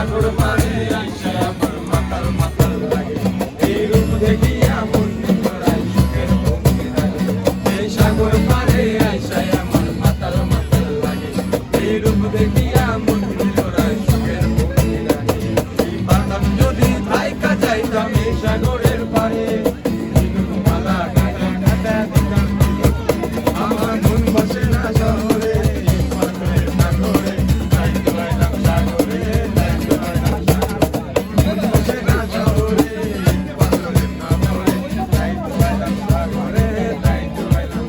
সাগর পারে আইসা আমার মাতাল মাতাল লাগে এই রূপ দেখিয়া মন জোড়ায় সুখের ভঙ্গি লাগে এই সাগর পারে আইসা আমার মাতাল মাতাল লাগে এই রূপ দেখিয়া মন জোড়ায় সুখের ভঙ্গি লাগে এই বাতাম যদি থাইকা যাইতাম এই সাগরের পারে মালা কাটা কাটা দিতাম আমার মন বসে না শহরে পাথরের সাগরে যাইতে পারলাম সাগরে যাইতে পারলাম সাগরে মন বসে না শহরে পাথরের সাগরে যাইতে পারলাম সাগরে যাইতে পারলাম